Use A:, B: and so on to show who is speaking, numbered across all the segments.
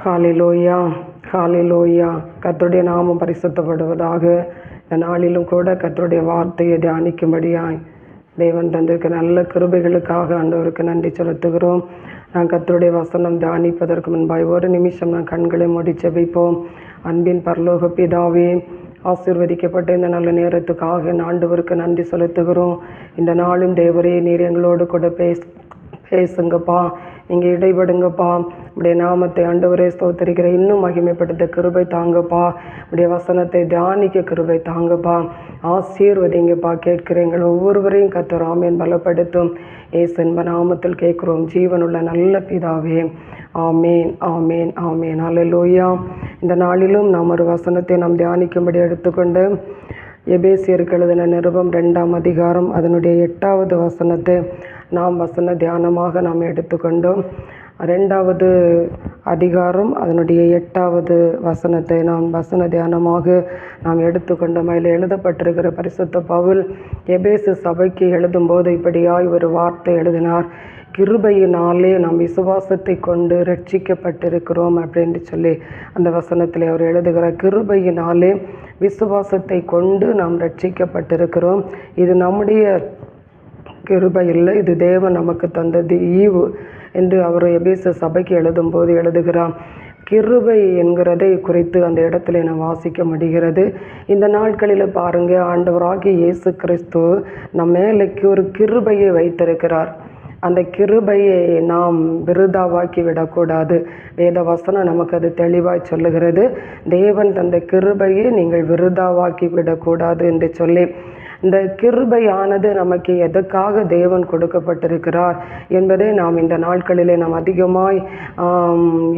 A: ஹalleluya ஹalleluya. கர்த்தருடைய நாமம் பரிசுத்தப்படுவதாக. இந்த நாளிலும் கூட கர்த்தருடைய வார்த்தையை தியானிக்கும்படியாய் தேவன் தந்திருக்க நல்ல கிருபைகளுக்காக ஆண்டவருக்கு நன்றி செலுத்துகிறோம். நான் கர்த்தருடைய வசனம் தியானிப்பதற்கு முன்பாய் ஒரு நிமிஷம் நான் கண்களை மூடி ஜெபிப்போம். அன்பின் பரலோக பிதாவே, ஆசீர்வதிக்கப்பட்ட இந்த நல்ல நேரத்துக்காக ஆண்டவருக்கு நன்றி செலுத்துகிறோம். இந்த நாளும் தேவரே, நீர் எங்களோடு கூட பேசுங்கப்பா, நீங்கள் இடைபடுங்கப்பா. உடைய நாமத்தை ஆண்டவரே ஸ்தோத்திரிக்கிற, இன்னும் மகிமைப்படுத்த கிருபை தாங்கப்பா. உடைய வசனத்தை தியானிக்க கிருபை தாங்கப்பா. ஆசீர்வதிங்கப்பா. கேட்கிறீங்கள் ஒவ்வொருவரையும் கர்த்தர் ஆமென் பலப்படுத்தும். இயேசு என்ப நாமத்தில் கேட்கிறோம் ஜீவனுள்ள நல்ல பிதாவே. ஆமேன் ஆமேன் ஆமேன். ஹல்லேலூயா. இந்த நாளிலும் நாம் ஒரு வசனத்தை நாம் தியானிக்கும்படி எடுத்துக்கொண்டு எபேசியருக்கு எழுதின நிருபம் 2ஆம் அதிகாரம் அதனுடைய 8வது வசனத்தை நாம் வசன தியானமாக நாம் எடுத்துக்கொண்டோம். 2வது அதிகாரம் அதனுடைய 8வது வசனத்தை நாம் வசன தியானமாக நாம் எடுத்துக்கொண்டோம். அதில் எழுதப்பட்டிருக்கிற பரிசுத்த பவுல் எபேசு சபைக்கு எழுதும்போது இப்படியாய் ஒரு வார்த்தை எழுதினார். கிருபையினாலே நாம் விசுவாசத்தை கொண்டு ரட்சிக்கப்பட்டிருக்கிறோம் அப்படின்னு சொல்லி அந்த வசனத்தில் அவர் எழுதுகிறார். கிருபையினாலே விசுவாசத்தை கொண்டு நாம் ரட்சிக்கப்பட்டிருக்கிறோம். இது நம்முடைய கிருபை இல்லை, இது தேவன் நமக்கு தந்தது ஈவு என்று அவர் எபேசு சபைக்கு எழுதும்போது எழுதுகிறார். கிருபை என்கிறதை குறித்து அந்த இடத்துல நான் வாசிக்க முடிகிறது. இந்த நாட்களில் பாருங்கள், ஆண்டவராகிய இயேசு கிறிஸ்து நம்ம மேலைக்கு ஒரு கிருபையை வைத்திருக்கிறார். அந்த கிருபையை நாம் விருதாவாக்கி விடக்கூடாது. வேத வசனம் நமக்கு அது தெளிவாய் சொல்லுகிறது. தேவன் தந்த கிருபையை நீங்கள் விருதாவாக்கி விடக்கூடாது என்று சொல்லி, இந்த கிருபையானது நமக்கு எதற்காக தேவன் கொடுக்கப்பட்டிருக்கிறார் என்பதை நாம் இந்த நாட்களிலே நாம் அதிகமாய்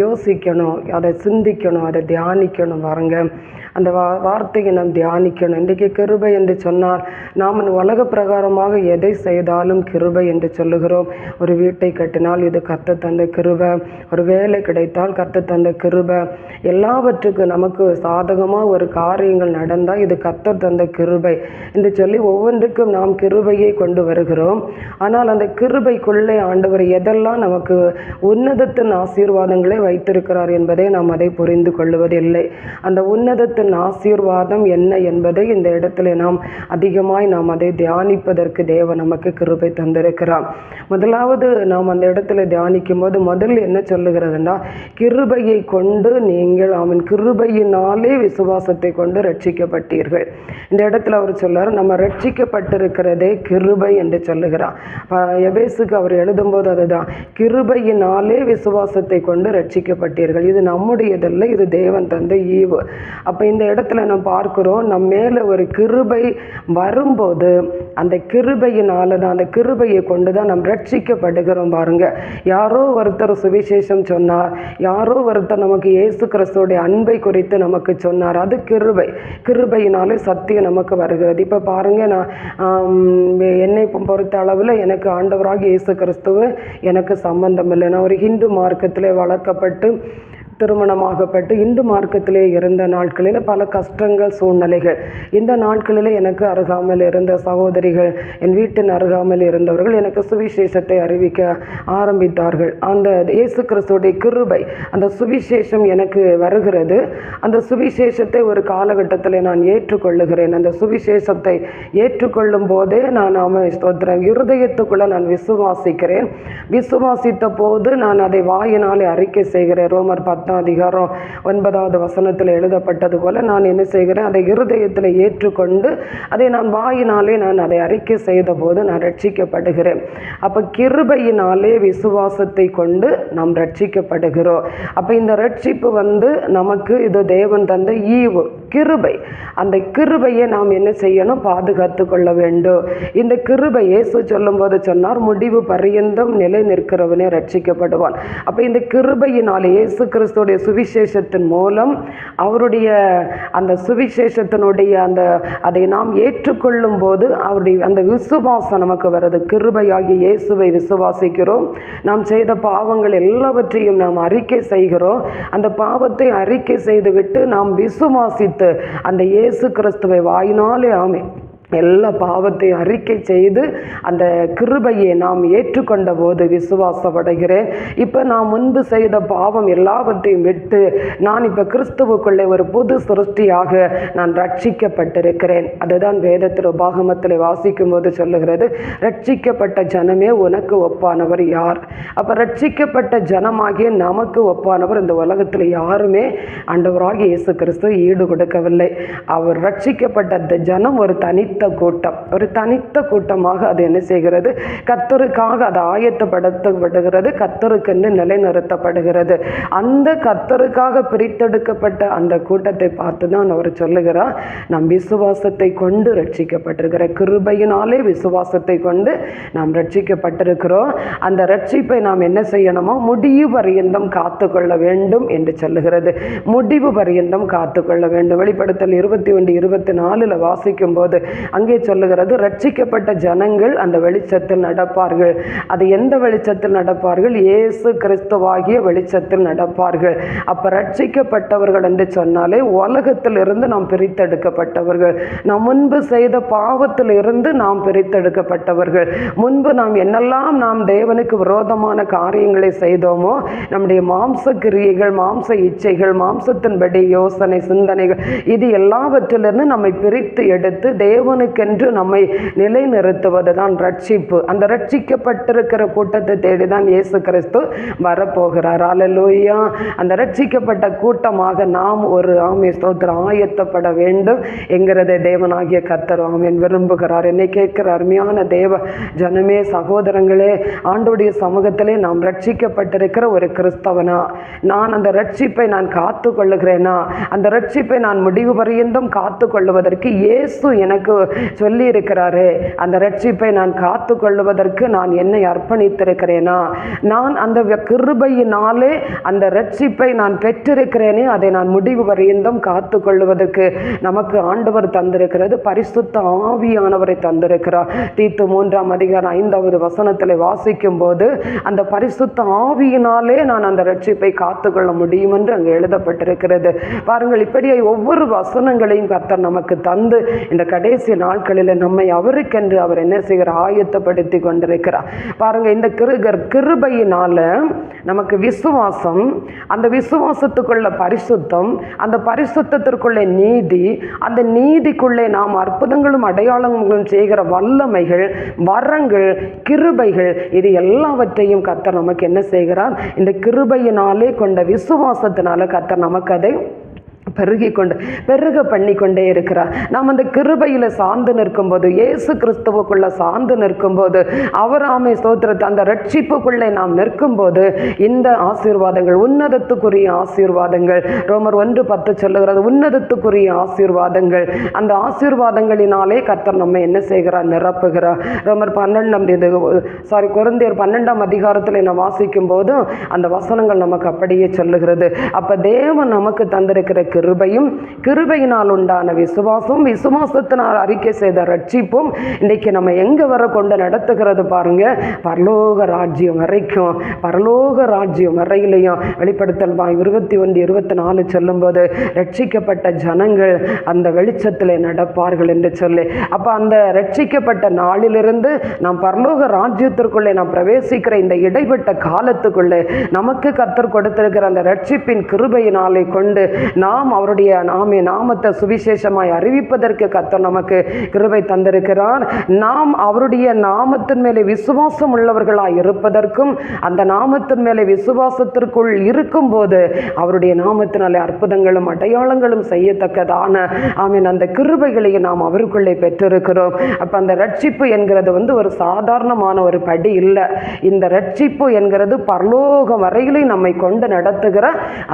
A: யோசிக்கணும், அதை சிந்திக்கணும், அதை தியானிக்கணும். பாருங்க, அந்த வார்த்தையை நாம் தியானிக்கணும். இன்றைக்கு கிருபை என்று சொன்னால் நாம் உலக பிரகாரமாக எதை செய்தாலும் கிருபை என்று சொல்லுகிறோம். ஒரு வீட்டை கட்டினால் இது கர்த்தர் தந்த கிருபை, ஒரு வேலை கிடைத்தால் கர்த்தர் தந்த கிருபை, எல்லாவற்றுக்கும் நமக்கு சாதகமாக ஒரு காரியங்கள் நடந்தால் இது கர்த்தர் தந்த கிருபை என்று சொல்லி ஒவ்வொன்றுக்கும் நாம் கிருபையை கொண்டு வருகிறோம். ஆனால் அந்த கிருபைக்குள்ளே ஆண்டவர் எதெல்லாம் நமக்கு உன்னதத்தின் ஆசீர்வாதங்களை வைத்திருக்கிறார் என்பதை நாம் அதை புரிந்து கொள்வதில்லை. அந்த உன்னதத்தின் ஆசீர்வாதம் என்ன என்பதை இந்த இடத்துல நாம் அதிகமாய் நாம் அதை தியானிப்பதற்கு தேவன் நமக்கு கிருபை தந்திருக்கிறார். முதலாவது நாம் அந்த இடத்துல தியானிக்கும் போது முதல்ல என்ன சொல்லுகிறதுனா, கிருபையை கொண்டு நீங்கள் அவன் கிருபையினாலே விசுவாசத்தை கொண்டு ரட்சிக்கப்பட்டீர்கள். இந்த இடத்துல அவர் சொல்லார், நம்ம ரட்சிக்கப்பட்டிருக்கிறதே கிருபை என்று சொல்லுகிறார். எபேசுக்கு அவர் எழுதும்போது அதுதான், கிருபையினாலே விசுவாசத்தை கொண்டு ரட்சிக்கப்பட்டீர்கள். இது நம்முடையதல்ல, இது தேவன் தந்த ஈவு. அப்போ இந்த இடத்துல நம்ம பார்க்கிறோம், நம்ம மேலே ஒரு கிருபை வரும்போது அந்த கிருபையினால தான், அந்த கிருபையை கொண்டு தான் நம்ம ரட்சிக்கப்படுகிறோம். பாருங்க, யாரோ ஒருத்தர் சுவிசேஷம் சொன்னார், யாரோ ஒருத்தர் நமக்கு இயேசு கிறிஸ்துவோடைய அன்பை குறித்து நமக்கு சொன்னார், அது கிருபை. கிருபையினாலே சத்தியம் நமக்கு வருகிறது. இப்போ பாருங்க, நான் என்னை பொறுத்த அளவில் எனக்கு ஆண்டவராக இயேசு கிறிஸ்துவ எனக்கு சம்பந்தம் இல்லை. நான் ஒரு ஹிந்து மார்க்கத்திலே வளர்க்கப்பட்டு திருமணமாகப்பட்டு இந்து மார்க்கத்திலே இருந்த நாட்களில் பல கஷ்டங்கள் சூழ்நிலைகள், இந்த நாட்களில் எனக்கு அருகாமல் இருந்த சகோதரிகள், என் வீட்டின் அருகாமல் இருந்தவர்கள் எனக்கு சுவிசேஷத்தை அறிவிக்க ஆரம்பித்தார்கள். அந்த இயேசு கிறிஸ்துவோடைய கிருபை, அந்த சுவிசேஷம் எனக்கு வருகிறது. அந்த சுவிசேஷத்தை ஒரு காலகட்டத்தில் நான் ஏற்றுக்கொள்ளுகிறேன். அந்த சுவிசேஷத்தை ஏற்றுக்கொள்ளும் போதே நான் இருதயத்துக்குள்ள நான் விசுவாசிக்கிறேன். விசுவாசித்த போது நான் அதை வாயினாலே அறிக்கை செய்கிறேன். ரோமர் 10ஆம் அதிகாரம் 9வது வசனத்தில் எழுதப்பட்டது போல நான் என்ன செய்கிறேன், அதை இருதயத்தில் ஏற்றுக்கொண்டு அதை நான் வாயினாலே நான் அதை அறிக்கை செய்த போது நான் ரட்சிக்கப்படுகிறேன். அப்போ கிருபையினாலே விசுவாசத்தை கொண்டு நாம் ரட்சிக்கப்படுகிறோம். அப்போ இந்த ரட்சிப்பு நமக்கு இது தேவன் தந்த ஈவு, கிருபை. அந்த கிருபையை நாம் என்ன செய்யணும், பாதுகாத்து கொள்ள வேண்டும். இந்த கிருபை இயேசு சொல்லும்போது சொன்னார், முடிவு பரியந்தம் நிலை நிற்கிறவனே ரட்சிக்கப்படுவான். அப்போ இந்த கிருபையினாலே இயேசு கிறிஸ்துவோடைய சுவிசேஷத்தின் மூலம் அவருடைய அந்த சுவிசேஷத்தினுடைய அதை நாம் ஏற்றுக்கொள்ளும் போது அவருடைய அந்த விசுவாசம் நமக்கு வருது. கிருபையாகி இயேசுவை விசுவாசிக்கிறோம். நாம் செய்த பாவங்கள் எல்லாவற்றையும் நாம் அறிக்கை செய்கிறோம். அந்த பாவத்தை அறிக்கை செய்துவிட்டு நாம் விசுவாசித்து அந்த இயேசு கிறிஸ்துவை வாயினாலே எல்லா பாவத்தையும் அறிக்கை செய்து அந்த கிருபையை நாம் ஏற்றுக்கொண்ட போது விசுவாசப்படுகிறேன். இப்போ நான் முன்பு செய்த பாவம் எல்லாவற்றையும் விட்டு நான் இப்போ கிறிஸ்துவுக்குள்ளே ஒரு புது சிருஷ்டியாக நான் ரட்சிக்கப்பட்டிருக்கிறேன். அதுதான் வேதத்தில் உபாகமத்தில் வாசிக்கும் போது சொல்லுகிறது, ரட்சிக்கப்பட்ட ஜனமே உனக்கு ஒப்பானவர் யார்? அப்போ ரட்சிக்கப்பட்ட ஜனமாகிய நமக்கு ஒப்பானவர் இந்த உலகத்தில் யாருமே ஆண்டவராகிய இயேசு கிறிஸ்து ஈடு கொடுக்கவில்லை. அவர் ரட்சிக்கப்பட்ட ஜனம் ஒரு தனித்த கூட்டமாக அது என்ன செய்கிறது? கர்த்தருக்காக அது ஆயத்தப்படுத்தப்படுகிறது, கர்த்தருக்கென்று நிலைநிறுத்தப்படுகிறது. அந்த கர்த்தருக்காக பிரித்தெடுக்கப்பட்ட அந்த கூட்டத்தை பார்த்து தான் அவர் சொல்லுகிறார், நாம் விசுவாசத்தை கொண்டு ரட்சிக்கப்பட்டிருக்கிற, கிருபையினாலே விசுவாசத்தை கொண்டு நாம் ரட்சிக்கப்பட்டிருக்கிறோம். அந்த ரட்சிப்பை நாம் என்ன செய்யணுமோ முடிவு பரியந்தம் காத்து கொள்ள வேண்டும் என்று சொல்லுகிறது. முடிவு பரியந்தம் காத்து கொள்ள வேண்டும். வெளிப்படுத்தல் 21:24 வாசிக்கும் போது அங்கே சொல்லுகிறது, ரட்சிக்கப்பட்ட ஜனங்கள் அந்த வெளிச்சத்தில் நடப்பார்கள். அது எந்த வெளிச்சத்தில் நடப்பார்கள்? இயேசு கிறிஸ்துவாகிய வெளிச்சத்தில் நடப்பார்கள். அப்ப ரட்சிக்கப்பட்டவர்கள் என்று சொன்னாலே உலகத்தில் இருந்து நாம் பிரித்தெடுக்கப்பட்டவர்கள், நாம் முன்பு செய்த பாவத்தில் இருந்து நாம் பிரித்தெடுக்கப்பட்டவர்கள். முன்பு நாம் என்னெல்லாம் நாம் தேவனுக்கு விரோதமான காரியங்களை செய்தோமோ, நம்முடைய மாம்ச கிரியைகள், மாம்ச இச்சைகள், மாம்சத்தின்படி யோசனை, சிந்தனைகள், இது எல்லாவற்றிலிருந்து நம்மை பிரித்து எடுத்து தேவனுக்கென்று நம்மை நிலைநிறுத்துவது தான் ரட்சிப்பு. அந்த ரட்சிக்கப்பட்டிருக்கிற கூட்டத்தை தேடிதான் இயேசு கிறிஸ்து வரப்போகிறார். அல்லேலூயா. அந்த ரட்சிக்கப்பட்ட கூட்டமாக நாம் ஒரு ஸ்தோத்திரம் ஆயத்தப்பட வேண்டும் என்கிறதை தேவனாகிய கர்த்தர் விரும்புகிறார். என்னை கேட்கிற அருமையான தேவ ஜனமே, சகோதரங்களே, ஆண்டவருடைய சமூகத்திலே நாம் ரட்சிக்கப்பட்டிருக்கிற ஒரு கிறிஸ்தவனா, நான் அந்த ரட்சிப்பை நான் காத்து கொள்ளுகிறேனா? அந்த ரட்சிப்பை நான் முடிவு பரியந்தம் காத்து கொள்ளுவதற்கு இயேசு எனக்கு சொல்லி இருக்கிறாரே, அந்த ரட்சிப்பை நான் காத்து கொள்ளுவதற்கு நான் என்னை அர்ப்பணித்திருக்கிறேனா? நான் அந்த கிருபையினாலே அந்த ரட்சிப்பை நான் பெற்றிருக்கிறேனே, அதை நான் முடிவு பரியந்தம் காத்து கொள்ளுவதற்கு நமக்கு ஆண்டவர் தந்திருக்கிறது, பரிசுத்த ஆவியானவரை தந்திருக்கிறார். தீத்து 3:5 வாசிக்கும் போது அந்த பரிசுத்த ஆவியினாலே நான் அந்த ரட்சிப்பை காத்து கொள்ள முடியும் என்று அங்கு எழுதப்பட்டிருக்கிறது. பாருங்கள், இப்படியே ஒவ்வொரு வசனங்களையும் கர்த்தர் நமக்கு தந்து இந்த கடைசி நாட்களில் நம்மை அவருக்கென்று அவர் என்ன செய்கிறார்? ஆயத்தப்படுத்தி கொண்டிருக்கிறார். பாருங்க, இந்த கிருபையினால நமக்கு விசுவாசம், அந்த விசுவாசத்துக்குள்ள பரிசுத்தம், அந்த பரிசுத்தத்திற்குள்ளே நீதி, அந்த நீதிக்குள்ளே நாம் அற்புதங்களும் அடையாளங்களும் செய்கிற வல்லமைகள், வரங்கள், கிருபைகள், இது எல்லாவற்றையும் கர்த்தர் நமக்கு என்ன செய்கிறார்? இந்த கிருபையினாலே கொண்ட விசுவாசத்தினால கர்த்தர் நமக்கு அதை பெருக பண்ணி கொண்டே இருக்கிறார். நாம் அந்த கிருபையில் சார்ந்து நிற்கும் போது, இயேசு கிறிஸ்துவுக்குள்ள சார்ந்து நிற்கும் போது, அவராமே ஸ்தோத்திரத்தை அந்த ரட்சிப்புக்குள்ளே நாம் நிற்கும் போது இந்த ஆசீர்வாதங்கள், உன்னதத்துக்குரிய ஆசீர்வாதங்கள், ரோமர் 1:10 சொல்லுகிறது, உன்னதத்துக்குரிய ஆசீர்வாதங்கள், அந்த ஆசீர்வாதங்களினாலே கர்த்தர் நம்ம என்ன செய்கிறார்? நிரப்புகிறார். ரோமர் 12 12ஆம் அதிகாரத்தில் நான் வாசிக்கும் போது அந்த வசனங்கள் நமக்கு அப்படியே சொல்லுகிறது. அப்ப தேவன் நமக்கு தந்திருக்கிற கிருபையும், கிருபையினால் உண்டான விசுவாசம், விசுவாசத்தினால் அறிக்கை செய்த ரட்சிப்பும் இன்றைக்கு நம்ம எங்க வர கொண்டு நடத்துகிறது பாருங்க? பரலோக ராஜ்யம் வரைக்கும். பரலோக ராஜ்யம் வரையிலையும் வெளிப்படுத்தல் 21:24 சொல்லும்போது ரட்சிக்கப்பட்ட ஜனங்கள் அந்த வெளிச்சத்தில் நடப்பார்கள் என்று சொல்லி, அப்ப அந்த ரட்சிக்கப்பட்ட நாளிலிருந்து நாம் பரலோக ராஜ்யத்திற்குள்ளே நாம் பிரவேசிக்கிற இந்த இடைப்பட்ட காலத்துக்குள்ளே நமக்கு கர்த்தர் கொடுத்திருக்கிற அந்த ரட்சிப்பின் கிருபையினாலே கொண்டு நாம் அவருடைய நாமத்தை சுவிசேஷமாய் அறிவிப்பதற்கு கர்த்தர் நமக்கு கிருபை தந்திருக்கிறார். நாம் அவருடைய நாமத்தின் மேலே விசுவாசம் உள்ளவர்களாய் இருப்பதற்கும், அந்த நாமத்தின் மேலே விசுவாசத்திற்குள் இருக்கும் போது அவருடைய நாமத்தினாலே அற்புதங்களும் அடையாளங்களும் செய்யத்தக்கதான அந்த கிருபைகளையும் நாம் அவருக்குள்ளே பெற்றிருக்கிறோம். அப்ப அந்த ரட்சிப்பு என்கிறது ஒரு சாதாரணமான ஒரு படி இல்லை. இந்த ரட்சிப்பு என்கிறது பரலோகம் வரையிலே நம்மை கொண்டு நடத்துகிற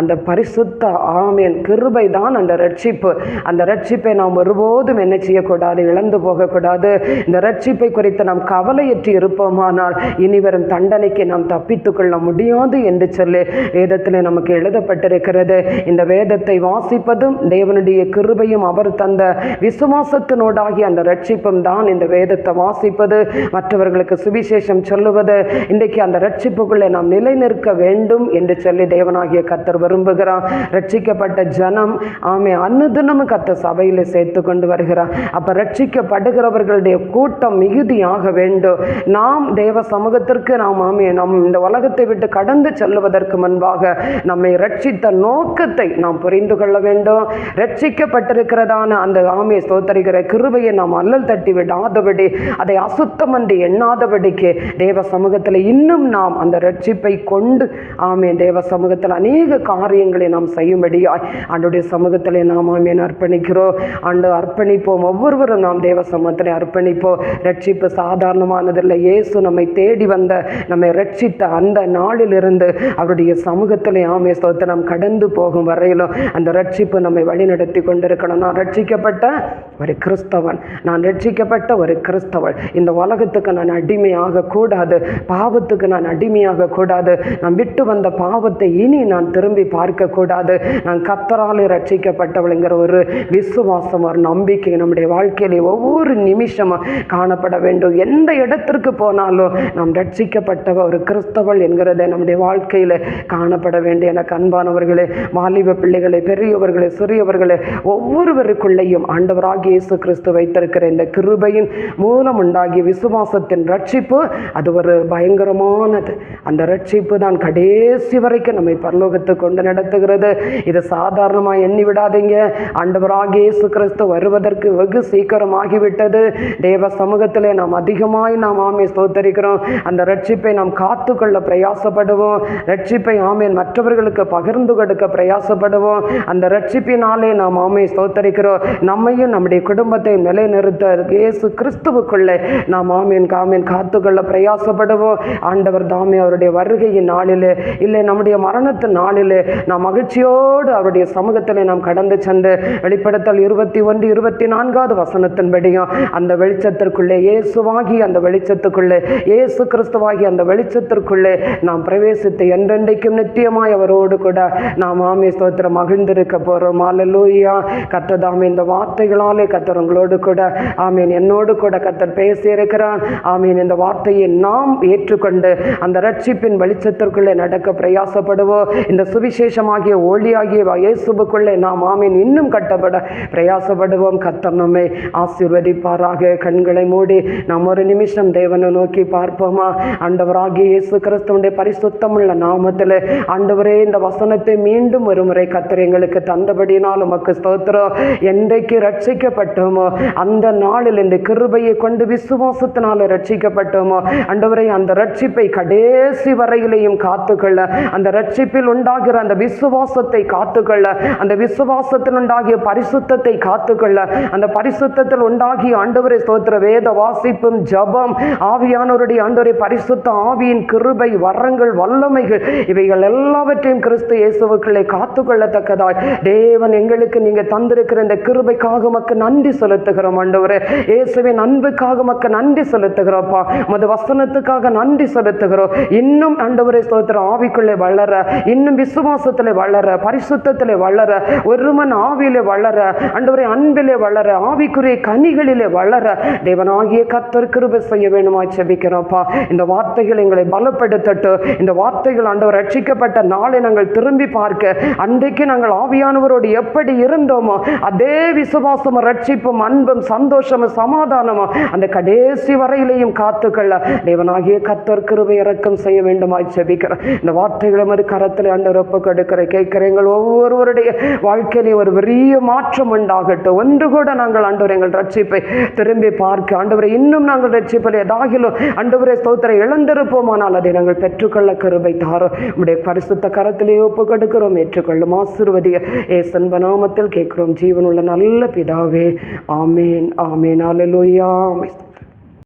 A: அந்த பரிசுத்த கிருபை தான் அந்த ரட்சிப்பு. அந்த ரட்சிப்பை நாம் ஒருபோதும் என்ன செய்யக்கூடாது? இழந்து போகக்கூடாது. இந்த ரட்சிப்பை குறித்து நாம் கவலையற்றி இருப்போமானால் இனி வரும் தண்டனைக்கு நாம் தப்பித்துக் கொள்ள முடியாது என்று சொல்லி வேதத்தில் நமக்கு எழுதப்பட்டிருக்கிறது. இந்த வேதத்தை வாசிப்பதும் தேவனுடைய கிருபையும் அவர் தந்த விசுவாசத்தினோடாகி அந்த ரட்சிப்பும் தான் இந்த வேதத்தை வாசிப்பது, மற்றவர்களுக்கு சுவிசேஷம் சொல்லுவது. இன்றைக்கு அந்த ரட்சிப்புக்குள்ளே நாம் நிலை நிற்க வேண்டும் என்று சொல்லி தேவனாகிய கர்த்தர் விரும்புகிறார். ரட்சிக்கப்பட்ட தனம் அனுதினமும் கத்த சபையில் சேர்த்து கொண்டு வருகிறார். அப்ப ரட்சிக்கப்படுகிறவர்களுடைய கூட்டம் மிகுதியாக வேண்டும். நாம் தேவ சமூகத்திற்கு நாம் நம் இந்த உலகத்தை விட்டு கடந்து செல்லுவதற்கு முன்பாக நம்மை ரட்சித்த நோக்கத்தை நாம் புரிந்து கொள்ள வேண்டும். ரட்சிக்கப்பட்டிருக்கிறதான அந்த ஸ்தோத்தரிக்கிற கிருபையை நாம் அல்லல் தட்டி விடாதபடி, அதை அசுத்தம் என்று எண்ணாதபடிக்கு தேவ சமூகத்தில் இன்னும் நாம் அந்த ரட்சிப்பை கொண்டு தேவ சமூகத்தில் அநேக காரியங்களை நாம் செய்யும்படியாய் ஆண்டுடைய சமூகத்தில் நாம் அர்ப்பணிக்கிறோம். அர்ப்பணிப்போம். ஒவ்வொருவரும் நாம் தேவ சமூகத்தில் அர்ப்பணிப்போம். ரட்சிப்பு சாதாரணமானதில்லை. இயேசு நம்மை தேடி வந்த, நம்மை ரட்சித்த அந்த நாளிலிருந்து அவருடைய சமூகத்தில் ஸ்தோத்திரம் கடந்து போகும் வரையிலும் அந்த ரட்சிப்பு நம்மை வழிநடத்தி கொண்டிருக்கணும். நான் ரட்சிக்கப்பட்ட ஒரு கிறிஸ்தவன், நான் ரட்சிக்கப்பட்ட ஒரு கிறிஸ்தவன். இந்த உலகத்துக்கு நான் அடிமையாக கூடாது, பாவத்துக்கு நான் அடிமையாக கூடாது, நான் விட்டு வந்த பாவத்தை இனி நான் திரும்பி பார்க்க கூடாது. நான் கர்த்தராலே ரட்சிக்கப்பட்டவளுங்கிற ஒரு விசுவாசம், ஒரு நம்பிக்கை நம்முடைய வாழ்க்கையிலே ஒவ்வொரு நிமிஷமும் காணப்பட வேண்டும். எந்த இடத்திற்கு போனாலும் நாம் ரட்சிக்கப்பட்ட ஒரு கிறிஸ்தவள் என்கிறத நம்முடைய வாழ்க்கையில் காணப்பட வேண்டிய எனக்கு அன்பானவர்களே, வாலிப பிள்ளைகளே, பெரியவர்களே, சிறியவர்களே, ஒவ்வொருவருக்குள்ளேயும் ஆண்டவராகிய இயேசு கிறிஸ்து வைத்திருக்கிற இந்த கிருபையின் மூலம் உண்டாகிய விசுவாசத்தின் ரட்சிப்பு அது ஒரு பயங்கரமானது. அந்த ரட்சிப்பு தான் கடைசி வரைக்கும் நம்மை பரலோகத்துக்கு கொண்டு நடத்துகிறது. இது சாதாரணமாக எண்ணி விடாதீங்க. ஆண்டவராகிய இயேசு கிறிஸ்து வருவதற்கு வெகு சீக்கிரமாகிவிட்டது. தேவ சமூகத்திலே நாம் அதிகமாய் நாம் ஸ்தோத்தரிக்கிறோம். அந்த ரட்சிப்பை நாம் காத்துக்கொள்ள பிரயாசப்படுவோம். ரட்சிப்பை மற்றவர்களுக்கு பகிர்ந்து கொடுக்க பிரயாசப்படுவோம். அந்த ரட்சிப்பினாலே நாம் ஸ்தோத்தரிக்கிறோம். நம்மையும் நம்முடைய குடும்பத்தை நிலைநிறுத்த இயேசு கிறிஸ்துவுக்குள்ளே நாம் காத்துக்கொள்ள பிரயாசப்படுவோம். ஆண்டவர் தாமே அவருடைய வருகையின் நாளிலே, இல்லை நம்முடைய மரணத்தின் நாளிலே நாம் மகிழ்ச்சியோடு அவருடைய சமூகத்திலே நாம் கடந்து சென்று வெளிப்படுத்தல் 21-24 வசனத்தின்படியும் அந்த வெளிச்சத்திற்குள்ளே, இயேசுவாகி அந்த வெளிச்சத்துக்குள்ளே, இயேசு கிறிஸ்துவாகி அந்த வெளிச்சத்திற்குள்ளே நாம் பிரவேசித்து என்றென்றைக்கும் நித்தியமாய் அவரோடு கூட நாம் ஸ்தோத்திரம் மகிழ்ந்திருக்க போறோம். அல்லேலூயா. கர்த்தர் தாமே இந்த வார்த்தைகளாலே கர்த்தர் உங்களோடு கூட என்னோடு கூட கர்த்தர் பேசியிருக்கிறார். இந்த வார்த்தையை நாம் ஏற்றுக்கொண்டு அந்த ரட்சிப்பின் வெளிச்சத்திற்குள்ளே நடக்க பிரயாசப்படுவோம். இந்த சுவிசேஷமாகிய ஒளியாகிய இயேசுவுக்குள்ளே நாம் இன்னும் கட்டப்பட பிரயாசப்படுவோம். கர்த்தர் நம்மை ஆசீர்வதிப்பாராக. கண்களை மூடி நாம் ஒரு நிமிஷம் தேவனை நோக்கி பார்ப்போமா? ஆண்டவராகிய இயேசு கிறிஸ்துவினுடைய பரிசுத்தமுள்ள நாமத்தில் ஆண்டவரே, இந்த வசனத்தை மீண்டும் ஒரு முறை கர்த்தர் எங்களுக்கு தந்தபடியினால் உமக்கு ஸ்தோத்திரம். என்றைக்கு ரட்சிக்கப்பட்டோமோ அந்த நாளில் இந்த கிருபையை கொண்டு விசுவாசத்தினால ரட்சிக்கப்பட்டோமோ ஆண்டவரே, அந்த ரட்சிப்பை கடைசி வரையிலையும் காத்துக்கொள்ள, அந்த ரட்சிப்பில் உண்டாகிற அந்த விசுவாசத்தை காத்துக்கொள்ள, அந்த விசுவாசத்தில் உண்டாகிய பரிசுத்தத்தை காத்துக்கொள்ள, அந்த பரிசுத்தத்தில் உண்டாகிய ஆண்டவரே ஸ்தோத்திர வேத வாசிப்பும் ஜபம், ஆவியானவருடைய ஆண்டவரே பரிசுத்த ஆவியின் கிருபை வரங்கள் வல்லமைகள் இவைகள் எல்லாவற்றையும் கிறிஸ்து இயேசுவுக்குள்ளே காத்துக்கொள்ளத்தக்கதாய் தேவன் எங்களுக்கு நீங்க தந்திருக்கிற இந்த கிருபைக்காக உமக்கு நன்றி செலுத்துகிறோம். ஆண்டவரே, இயேசுவின் அன்புக்காக உமக்கு நன்றி செலுத்துகிறோம்ப்பா. உமது வசனத்துக்காக நன்றி செலுத்துகிறோம். இன்னும் ஆண்டவரே ஸ்தோத்திரம் ஆவிக்குள்ளே வளர, இன்னும் விசுவாசத்திலே வளர, பரிசுத்தத்திலே வளர, ஒருமன் ஆவியிலே வளர, ஆண்டவரே அன்பிலே வளர, ஆவிக்குரிய கனிகளிலே வளர தேவனாகிய கர்த்தர் கிருபை செய்ய வேண்டுமா ஜெபிக்கிறோம்ப்பா. இந்த வார்த்தைகள் எங்களை பலப்படுத்தட்டும். இந்த வார்த்தைகள் ஆண்டவர் ரட்சிக்கப்பட்ட நாளை நாங்கள் திரும்பி பார்க்க, அன்றைக்கு நாங்கள் ஆவியானவரோடு எப்படி இருந்தோமோ அதே விசுவாசமும் ரட்சிப்பும் அன்பும் சந்தோஷமும் சமாதானமும் அந்த கடைசி வரையிலையும் காத்துக்கொள்ள தேவனாகிய கர்த்தர் கிருபை இரக்கம் செய்ய வேண்டுமாய் ஜெபிக்கிறேன். இந்த வார்த்தைகளை மாதிரி கரத்தில் ஆண்டவர் ஒப்பு கொடுக்கிற கேட்கிறேன். ஒவ்வொருவருடைய வாழ்க்கையிலையும் ஒரு பெரிய மாற்றம் உண்டாகட்டும். ஒன்று கூட நாங்கள் ஆண்டவர் எங்கள் ரட்சிப்பை திரும்பி பார்க்க, ஆண்டவரை இன்னும் நாங்கள் ரட்சிப்பில் ஏதாகிலும் ஆண்டவரை ஸ்தோத்திர இழந்திருப்போமானால் அதை நாங்கள் பெற்றுக்கொள்ள கிருபை தாரும். உடைய பரிசுத்த கரத்திலே ஒப்பு கொடுக்கிறோம். ஏற்றுக்கொள்ளும். ஆசீர்வதிய இயேசு நாமத்தில் கேட்கிறோம் ஜீவனுள்ள நல்ல பிதாவே. ஆமேன். ஆமேன். அல்லேலூயா.